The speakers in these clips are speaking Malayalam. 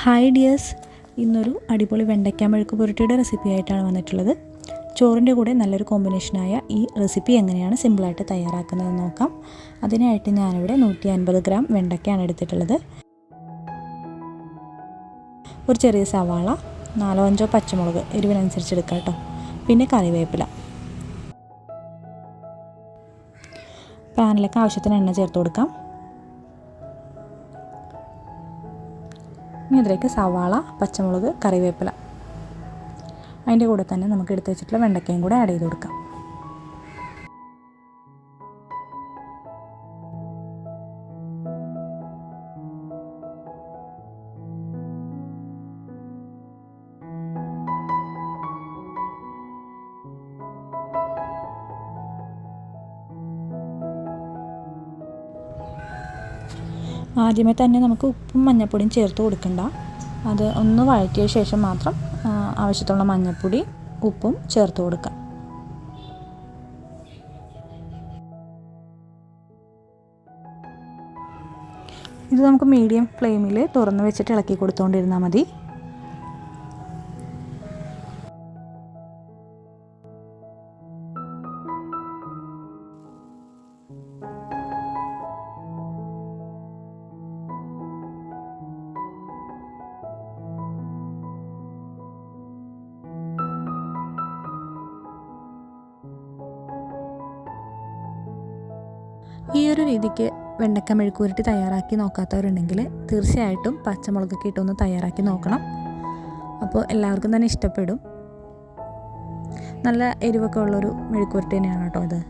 ഹായ് ഡിയേഴ്സ്, ഇന്നൊരു അടിപൊളി വെണ്ടയ്ക്ക മെഴുക്ക് പുരട്ടിയുടെ റെസിപ്പി ആയിട്ടാണ് വന്നിട്ടുള്ളത്. ചോറിൻ്റെ കൂടെ നല്ലൊരു കോമ്പിനേഷനായ ഈ റെസിപ്പി എങ്ങനെയാണ് സിമ്പിളായിട്ട് തയ്യാറാക്കുന്നതെന്ന് നോക്കാം. അതിനായിട്ട് ഞാനിവിടെ 150 ഗ്രാം വെണ്ടയ്ക്കയാണ് എടുത്തിട്ടുള്ളത്. ഒരു ചെറിയ സവാള, 4-5 പച്ചമുളക് എരിവിനനുസരിച്ച് എടുക്കാം കേട്ടോ. പിന്നെ കറിവേപ്പില. പാനിലേക്ക് ആവശ്യത്തിന് എണ്ണ ചേർത്ത് കൊടുക്കാം. ഇനി ഇതിലേക്ക് സവാള, പച്ചമുളക്, കറിവേപ്പില, അതിൻ്റെ കൂടെ തന്നെ നമുക്ക് എടുത്ത് വെച്ചിട്ടുള്ള വെണ്ടയ്ക്കയും കൂടെ ആഡ് ചെയ്ത് കൊടുക്കാം. ആദ്യമേ തന്നെ നമുക്ക് ഉപ്പും മഞ്ഞൾപ്പൊടിയും ചേർത്ത് കൊടുക്കണ്ട. അത് ഒന്ന് വഴറ്റിയ ശേഷം മാത്രം ആവശ്യത്തിനുള്ള മഞ്ഞൾപ്പൊടി, ഉപ്പും ചേർത്ത് കൊടുക്കാം. ഇത് നമുക്ക് മീഡിയം ഫ്ലെയിമിൽ തുറന്ന് വെച്ചിട്ട് ഇളക്കി കൊടുത്തുകൊണ്ടിരുന്നാൽ മതി. ഈ ഒരു രീതിക്ക് വെണ്ടയ്ക്ക മെഴുക്ക് പുരട്ടി തയ്യാറാക്കി നോക്കാത്തവരുണ്ടെങ്കിൽ തീർച്ചയായിട്ടും പച്ചമുളകൊക്കെ ഇട്ടൊന്ന് തയ്യാറാക്കി നോക്കണം. അപ്പോൾ എല്ലാവർക്കും തന്നെ ഇഷ്ടപ്പെടും. നല്ല എരിവൊക്കെ ഉള്ളൊരു മെഴുക്ക് പുരട്ടി തന്നെയാണ് കേട്ടോ ഇത്.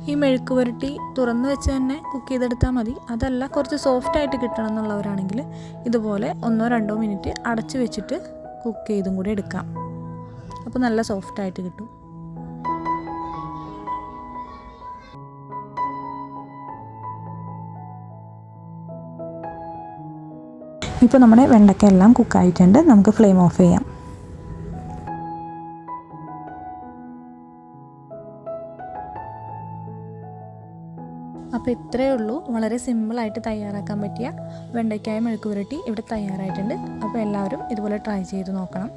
ഈ മെഴുക്ക് പുരട്ടി തുറന്ന് വെച്ച് തന്നെ കുക്ക് ചെയ്തെടുത്താൽ മതി. അതല്ല കുറച്ച് സോഫ്റ്റായിട്ട് കിട്ടണം എന്നുള്ളവരാണെങ്കിൽ ഇതുപോലെ 1-2 മിനിറ്റ് അടച്ച് വെച്ചിട്ട് കുക്ക് ചെയ്തും കൂടി എടുക്കാം. അപ്പോൾ നല്ല സോഫ്റ്റായിട്ട് കിട്ടും. ഇപ്പോൾ നമ്മുടെ വെണ്ടയ്ക്ക എല്ലാം കുക്കായിട്ടുണ്ട്. നമുക്ക് ഫ്ലെയിം ഓഫ് ചെയ്യാം. അപ്പോൾ ഇത്രയേ ഉള്ളൂ. വളരെ സിമ്പിളായിട്ട് തയ്യാറാക്കാൻ പറ്റിയ വെണ്ടയ്ക്കായ മെഴുക്ക് പുരട്ടി ഇവിടെ തയ്യാറായിട്ടുണ്ട്. അപ്പോൾ എല്ലാവരും ഇതുപോലെ ട്രൈ ചെയ്ത് നോക്കണം.